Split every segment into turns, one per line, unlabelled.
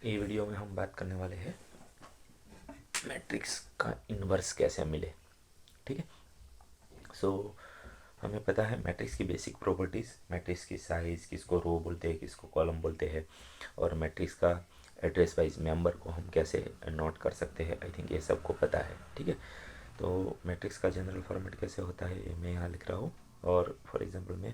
ये वीडियो में हम बात करने वाले हैं मैट्रिक्स का इन्वर्स कैसे मिले। ठीक है। सो हमें पता है मैट्रिक्स की बेसिक प्रॉपर्टीज़, मैट्रिक्स की साइज़, किसको रो बोलते हैं, किसको कॉलम बोलते हैं, और मैट्रिक्स का एड्रेस वाइज मेंबर को हम कैसे नोट कर सकते हैं। आई थिंक ये सबको पता है। ठीक है। तो मैट्रिक्स का जनरल फॉर्मेट कैसे होता है ये मैं यहाँ लिख रहा हूँ। और फॉर एग्जांपल मैं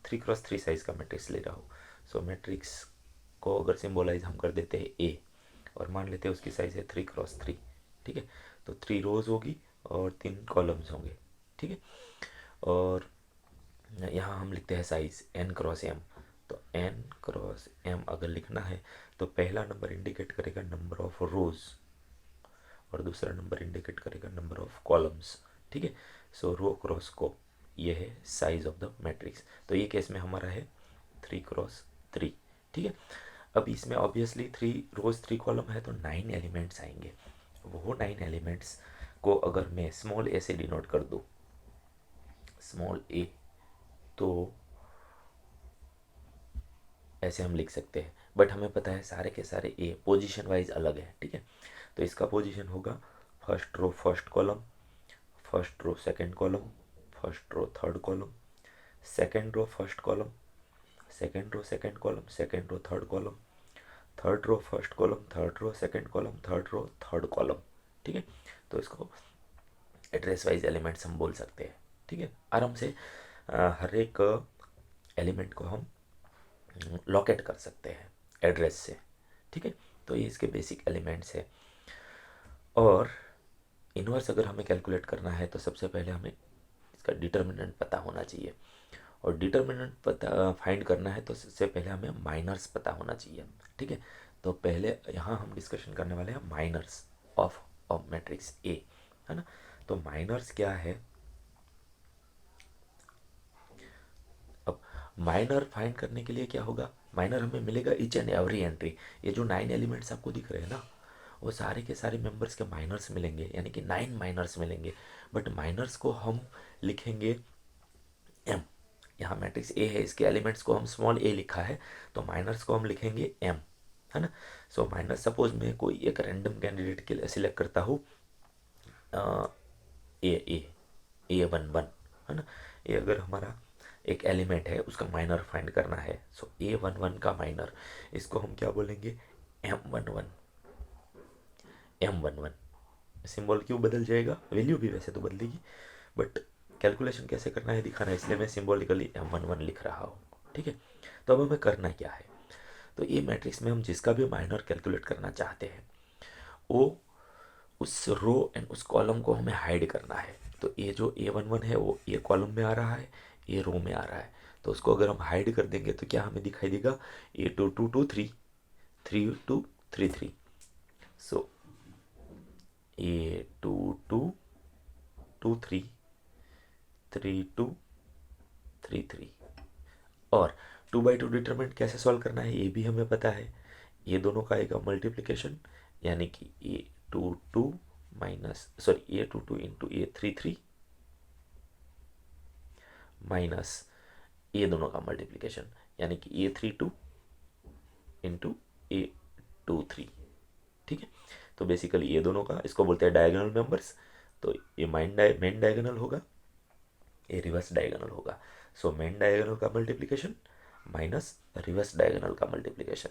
3x3 साइज़ का मैट्रिक्स ले रहा हूँ। सो मैट्रिक्स को अगर सिम्बोलाइज हम कर देते हैं ए, और मान लेते हैं उसकी साइज़ है 3x3। ठीक है। तो 3 रोज़ होगी और 3 कॉलम्स होंगे। ठीक है। और यहाँ हम लिखते हैं साइज़ n×m। तो n×m अगर लिखना है तो पहला नंबर इंडिकेट करेगा नंबर ऑफ रोज़ और दूसरा नंबर इंडिकेट करेगा नंबर ऑफ कॉलम्स। ठीक है। सो रो क्रॉस को ये है साइज ऑफ द मैट्रिक्स। तो ये केस में हमारा है 3x3। ठीक है। अब इसमें ऑब्वियसली 3 रोज 3 कॉलम है तो 9 एलिमेंट्स आएंगे। वो 9 एलिमेंट्स को अगर मैं स्मॉल ए से डिनोट कर दूँ, स्मॉल ए, तो ऐसे हम लिख सकते हैं। बट हमें पता है सारे के सारे ए पोजीशन वाइज अलग है। ठीक है। तो इसका पोजीशन होगा first row first column, first row second column, first row third column, second row first column, second row second column, second row third column, third row first column, third row second column, third row third column. ठीक है। तो इसको address wise elements हम बोल सकते हैं। ठीक है। आराम से हर एक एलिमेंट को हम लोकेट कर सकते हैं एड्रेस से। ठीक है। तो ये इसके बेसिक एलिमेंट्स है। और इन्वर्स अगर हमें कैलकुलेट करना है तो सबसे पहले हमें इसका डिटर्मिनेंट पता होना चाहिए। और डिटर्मिनेंट पता फाइंड करना है तो सबसे पहले हमें माइनर्स पता होना चाहिए। ठीक है। तो पहले यहाँ हम डिस्कशन करने वाले हैं माइनर्स ऑफ मैट्रिक्स ए, है ना। तो माइनर्स क्या है। अब माइनर फाइंड करने के लिए क्या होगा, माइनर हमें मिलेगा ईच एंड एवरी एंट्री। ये जो 9 एलिमेंट्स आपको दिख रहे हैं ना, वो सारे के सारे मेंबर्स के माइनर्स मिलेंगे, यानी कि 9 माइनर्स मिलेंगे। बट माइनर्स को हम लिखेंगे एम। यहाँ मैट्रिक्स ए है, इसके एलिमेंट्स को हम स्मॉल ए लिखा है, तो माइनर्स को हम लिखेंगे एम, है ना। सो माइनस सपोज मैं कोई एक रैंडम कैंडिडेट के लिए सिलेक्ट करता हूँ, ए ए A11, है ना। ये अगर हमारा एक एलिमेंट है उसका माइनर फाइंड करना है, सो A11 का माइनर, इसको हम क्या बोलेंगे, M11। M11 सिंबल क्यों बदल जाएगा, वैल्यू भी वैसे तो बदलेगी, बट कैलकुलेशन कैसे करना है दिखाना है, इसलिए मैं सिम्बॉलिकली M11 लिख रहा हूँ। ठीक है। तो अब हमें करना क्या है, तो ये मैट्रिक्स में हम जिसका भी माइनर कैलकुलेट करना चाहते हैं वो उस रो एंड उस कॉलम को हमें हाइड करना है। तो ये जो A11 है वो ये कॉलम में आ रहा है, ये रो में आ रहा है, तो उसको अगर हम हाइड कर देंगे तो क्या हमें दिखाई देगा, A2223, 3233। सो A2223, 3233। और 2/2 डिटरमिनेंट कैसे सॉल्व करना है ये भी हमें पता है। ये दोनों का आएगा मल्टीप्लिकेशन, यानी कि A22 minus sorry A22 into A33 minus ये दोनों का मल्टीप्लिकेशन, यानी कि A32 इंटू A23। ठीक है। तो बेसिकली ये दोनों का, इसको बोलते हैं डायगोनल मेंबर्स। तो ये मेन डायगोनल होगा, ये रिवर्स डायगोनल होगा। सो मेन डायगोनल का मल्टीप्लिकेशन माइनस रिवर्स डायगोनल का मल्टीप्लिकेशन,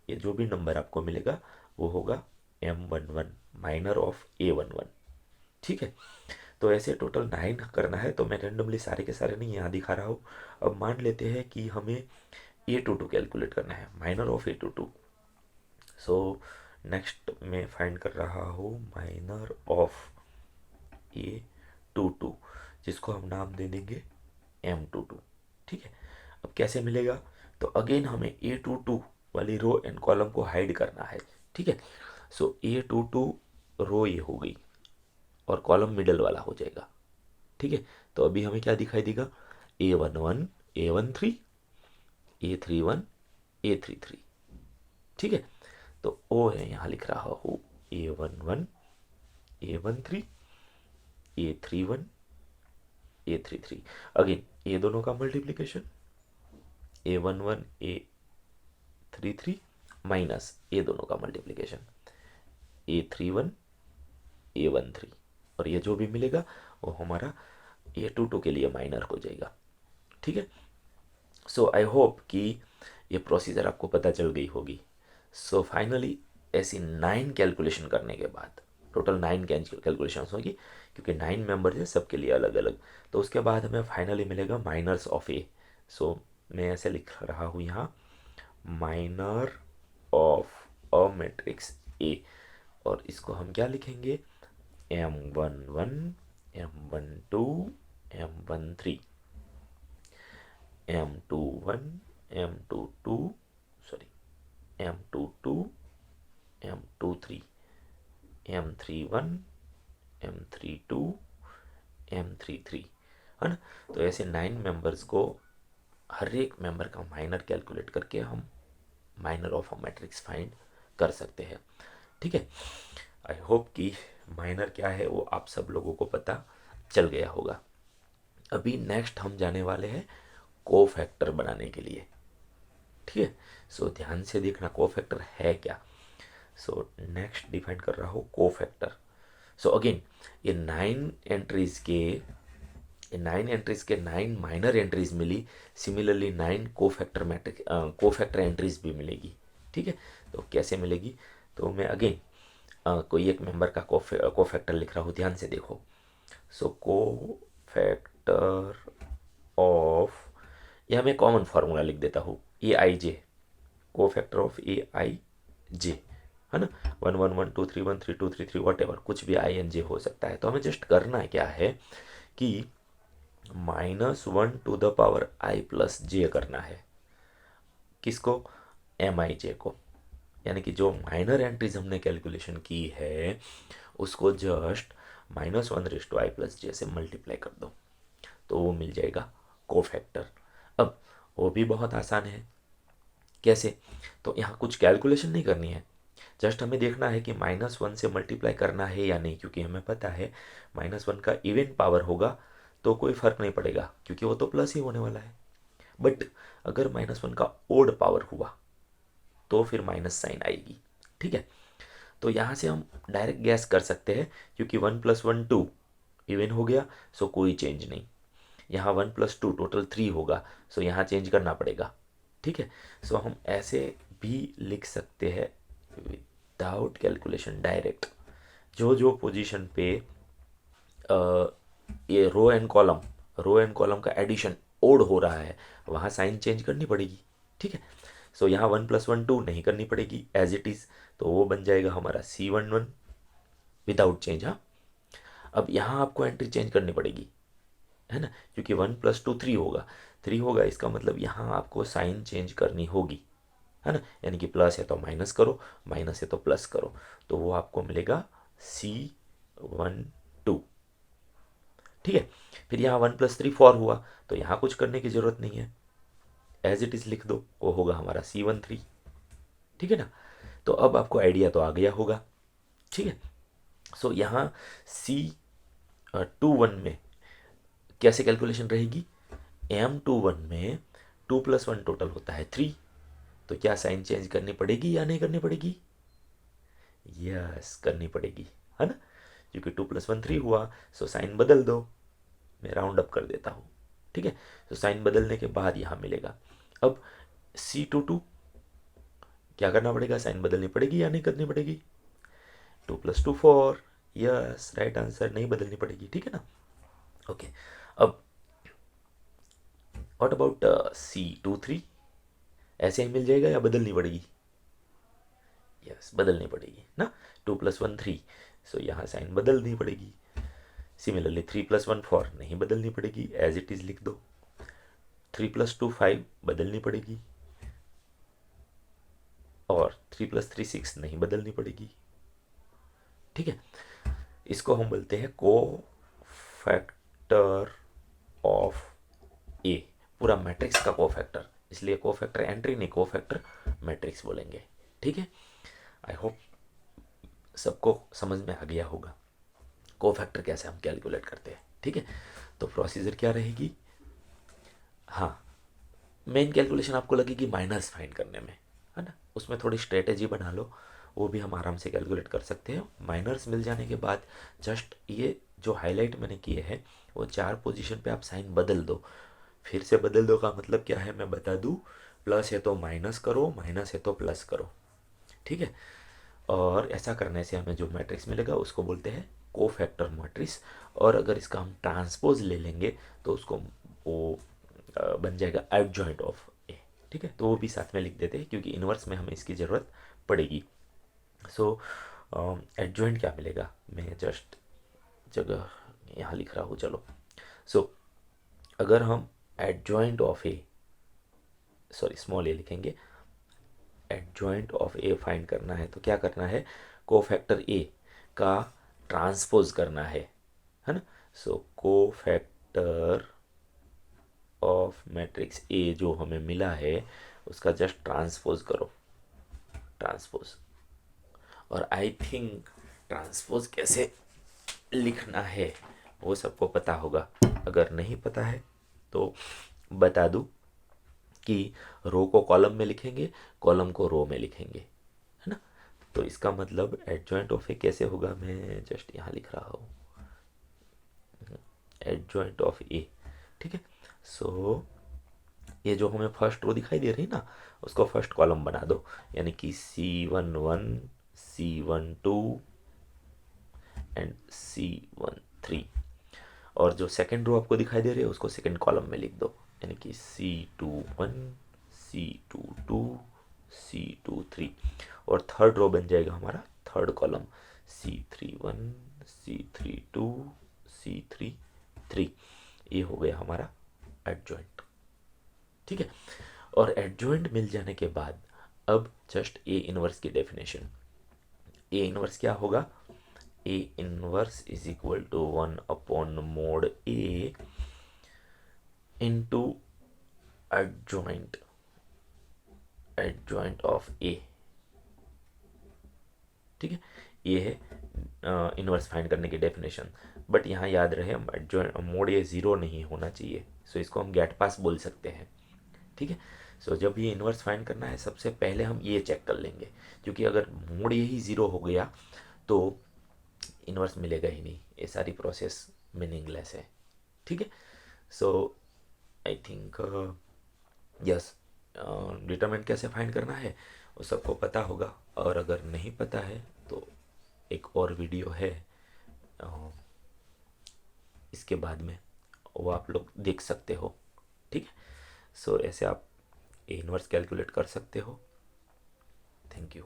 ये जो भी नंबर आपको मिलेगा वो होगा M11 माइनर ऑफ A11। ठीक है। तो ऐसे टोटल 9 करना है, तो मैं रेंडमली सारे के सारे नहीं यहाँ दिखा रहा हूँ। अब मान लेते हैं कि हमें A22 कैलकुलेट करना है, minor of A22। So next मैं फाइंड कर रहा हूँ माइनर ऑफ A22, जिसको हम नाम दे देंगे M22। ठीक है। अब कैसे मिलेगा, तो अगेन हमें A22 वाली रो एंड कॉलम को हाइड करना है। ठीक है। सो A22 रो ये हो गई और कॉलम मिडल वाला हो जाएगा। ठीक है। तो अभी हमें क्या दिखाई देगा, A11, A13, A31, A33। ठीक है। तो ओ है यहाँ लिख रहा हूँ A11, A13, A31, A33। Again ये दोनों का मल्टीप्लीकेशन A11, A33 माइनस ये दोनों का मल्टीप्लिकेशन, A31 A13, और ये जो भी मिलेगा वो हमारा A22 के लिए माइनर हो जाएगा। ठीक है, सो आई होप कि ये प्रोसीजर आपको पता चल गई होगी। सो फाइनली ऐसी 9 कैलकुलेशन करने के बाद, टोटल 9 कैलकुलेशन होगी क्योंकि 9 मेंबर्स है सबके लिए अलग अलग, तो उसके बाद हमें फाइनली मिलेगा माइनर्स ऑफ ए। सो मैं ऐसे लिख रहा हूँ यहाँ, minor of a matrix A, और इसको हम क्या लिखेंगे, M11 M12 M13 M21 M22 sorry M22 M23 M31 M32 M33, है ना। तो ऐसे 9 मेंबर्स को हर एक मेंबर का माइनर कैलकुलेट करके हम minor of a matrix find कर सकते हैं। ठीक है, आई होप कि माइनर क्या है वो आप सब लोगों को पता चल गया होगा। अभी नेक्स्ट हम जाने वाले हैं कोफैक्टर बनाने के लिए। ठीक है, सो ध्यान से देखना कोफैक्टर है क्या। सो नेक्स्ट डिफाइन कर रहा हूँ कोफैक्टर। सो अगेन ये 9 माइनर एंट्रीज मिली, सिमिलरली 9 कोफैक्टर एंट्रीज भी मिलेगी। ठीक है, तो कैसे मिलेगी, तो मैं अगेन कोई एक मेंबर का कोफैक्टर लिख रहा हूँ, ध्यान से देखो। सो कोफैक्टर ऑफ, यह मैं कॉमन फार्मूला लिख देता हूँ, A i j, cofactor of A i j, है ना। 1 1 1 2 3 1 3 2 3 3 वट एवर, कुछ भी INJ हो सकता है। तो हमें जस्ट करना क्या है कि -1 टू द पावर I+j करना है, किसको, MIJ को, यानी कि जो माइनर एंट्रीज हमने कैलकुलेशन की है उसको जस्ट -1/I+j से मल्टीप्लाई कर दो, तो वो मिल जाएगा कोफैक्टर। अब वो भी बहुत आसान है, कैसे, तो यहाँ कुछ कैलकुलेशन नहीं करनी है, जस्ट हमें देखना है कि -1 से मल्टीप्लाई करना है या नहीं, क्योंकि हमें पता है -1 का इवन पावर होगा तो कोई फर्क नहीं पड़ेगा क्योंकि वो तो प्लस ही होने वाला है। बट अगर -1 का ओड पावर हुआ तो फिर माइनस साइन आएगी। ठीक है, तो यहाँ से हम डायरेक्ट गैस कर सकते हैं क्योंकि 1 + 1 2 इवन हो गया, सो कोई चेंज नहीं। यहाँ 1 + 2 टोटल 3 होगा, सो यहाँ चेंज करना पड़ेगा। ठीक है, सो हम ऐसे भी लिख सकते हैं विदाउट कैलकुलेशन डायरेक्ट, जो जो पोजीशन पे ये रो एंड कॉलम का एडिशन ओड हो रहा है वहाँ साइन चेंज करनी पड़ेगी। ठीक है, सो यहाँ 1 + 1 2 नहीं करनी पड़ेगी एज इट इज़, तो वो बन जाएगा हमारा C11 विदाउट चेंज। हाँ, अब यहाँ आपको एंट्री चेंज करनी पड़ेगी, है ना, क्योंकि 1 + 2 3 होगा, इसका मतलब यहाँ आपको साइन चेंज करनी होगी, है ना, यानी कि प्लस है तो माइनस करो, माइनस है तो प्लस करो, तो वो आपको मिलेगा C12। ठीक है, फिर यहाँ 1 + 3 4 हुआ, तो यहाँ कुछ करने की ज़रूरत नहीं है, एज इट इज़ लिख दो, वो होगा हमारा C13। ठीक है ना, तो अब आपको आइडिया तो आ गया होगा। ठीक है, सो यहाँ C21 में कैसे कैलकुलेशन रहेगी, M21 में 2 + 1 टोटल होता है 3, तो क्या साइन चेंज करनी पड़ेगी या नहीं करनी पड़ेगी, यस करनी पड़ेगी, है ना, क्योंकि 2 + 1 3 हुआ, सो साइन बदल दो, मैं राउंड अप कर देता हूँ। ठीक है, तो साइन बदलने के बाद यहाँ मिलेगा। अब C22 क्या करना पड़ेगा, साइन बदलनी पड़ेगी या नहीं करनी पड़ेगी, 2 + 2 4, यस राइट आंसर, नहीं बदलनी पड़ेगी। ठीक है ना, ओके। अब व्हाट अबाउट C23, ऐसे ही मिल जाएगा या बदलनी पड़ेगी, यस बदलनी पड़ेगी ना, 2 + 1 3, सो यहाँ साइन बदलनी पड़ेगी। सिमिलरली 3 + 1 4 नहीं बदलनी पड़ेगी, एज इट इज़ लिख दो। 3 + 2 5 बदलनी पड़ेगी, और 3 + 3 6 नहीं बदलनी पड़ेगी। ठीक है, इसको हम बोलते हैं को फैक्टर ऑफ ए, पूरा मैट्रिक्स का को फैक्टर, इसलिए को फैक्टर एंट्री नहीं, को फैक्टर मैट्रिक्स बोलेंगे। ठीक है, आई होप सबको समझ में आ गया होगा को फैक्टर कैसे हम कैलकुलेट करते हैं। ठीक है, तो प्रोसीजर क्या रहेगी, हाँ, मेन कैलकुलेशन आपको लगेगी माइनस फाइंड करने में, है ना, उसमें थोड़ी स्ट्रेटेजी बना लो, वो भी हम आराम से कैलकुलेट कर सकते हैं। माइनर्स मिल जाने के बाद जस्ट ये जो हाईलाइट मैंने किए हैं वो 4 पोजीशन पे आप साइन बदल दो। फिर से बदल दो का मतलब क्या है मैं बता दूँ, प्लस है तो माइनस करो, माइनस है तो प्लस करो, ठीक है। और ऐसा करने से हमें जो मैट्रिक्स मिलेगा उसको बोलते हैं कोफैक्टर मैट्रिक्स। और अगर इसका हम ट्रांसपोज ले लेंगे तो उसको वो बन जाएगा एडजॉइंट ऑफ ए, ठीक है। तो वो भी साथ में लिख देते हैं क्योंकि इनवर्स में हमें इसकी ज़रूरत पड़ेगी। सो एडजॉइंट क्या मिलेगा, मैं जस्ट जगह यहाँ लिख रहा हूँ, चलो। सो अगर हम adjoint of A, sorry small A लिखेंगे, एडजॉइंट ऑफ ए फाइंड करना है तो क्या करना है, कोफैक्टर ए का ट्रांसपोज करना है ना। सो कोफैक्टर ऑफ मैट्रिक्स ए जो हमें मिला है उसका जस्ट ट्रांसपोज करो, ट्रांसपोज। और आई थिंक ट्रांसपोज कैसे लिखना है वो सबको पता होगा, अगर नहीं पता है तो बता दूं कि रो को कॉलम में लिखेंगे, कॉलम को रो में लिखेंगे, है ना। तो इसका मतलब एडजॉइंट ऑफ ए कैसे होगा, मैं जस्ट यहाँ लिख रहा हूँ, एडजॉइंट ऑफ ए, ठीक है। सो ये जो हमें फर्स्ट रो दिखाई दे रही है ना उसको फर्स्ट कॉलम बना दो, यानी कि C11 C12 एंड C13। और जो सेकेंड रो आपको दिखाई दे रही है उसको सेकेंड कॉलम में लिख दो, यानी कि C21 C22 C23। और थर्ड रो बन जाएगा हमारा third column C31 C32 C33। ये हो गया हमारा एडजॉइंट, ठीक है। और एडजॉइंट मिल जाने के बाद अब जस्ट ए इनवर्स की डेफिनेशन, ए इनवर्स क्या होगा, A inverse is equal to 1/mod A into adjoint, adjoint of A, ठीक है। ये है इनवर्स फाइंड करने की डेफिनेशन। बट यहाँ याद रहे एडजॉइंट मोड ये ज़ीरो नहीं होना चाहिए, सो इसको हम गेट पास बोल सकते हैं, ठीक है। सो जब ये इनवर्स फाइंड करना है सबसे पहले हम ये चेक कर लेंगे, क्योंकि अगर मोड यही ज़ीरो हो गया तो इनवर्स मिलेगा ही नहीं, ये सारी प्रोसेस मीनिंगलेस है, ठीक है। सो आई थिंक यस, डिटरमिनेंट कैसे फाइंड करना है वो सबको पता होगा। और अगर नहीं पता है तो एक और वीडियो है इसके बाद में, वो आप लोग देख सकते हो, ठीक है। सो ऐसे आप इनवर्स कैलकुलेट कर सकते हो। Thank you.